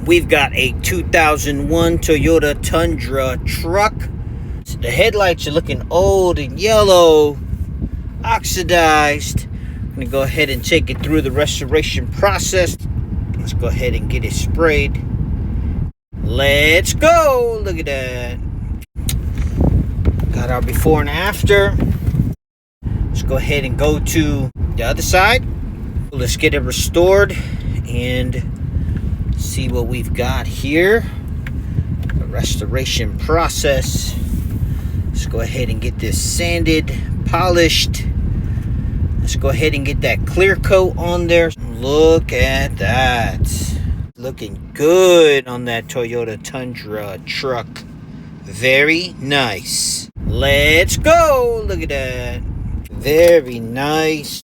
We've got a 2001 Toyota Tundra truck. The headlights are looking old and yellow, oxidized. I'm gonna go ahead and take it through the restoration process. Let's go ahead and get it sprayed. Let's go. Look at that. Got our before and after. Let's go ahead and go to the other side. Let's get it restored and see what we've got here. The restoration process. Let's go ahead and get this sanded, polished. Let's go ahead and get that clear coat on there. Look at that. Looking good on that Toyota Tundra truck. Very nice. Let's go. Look at that. Very nice.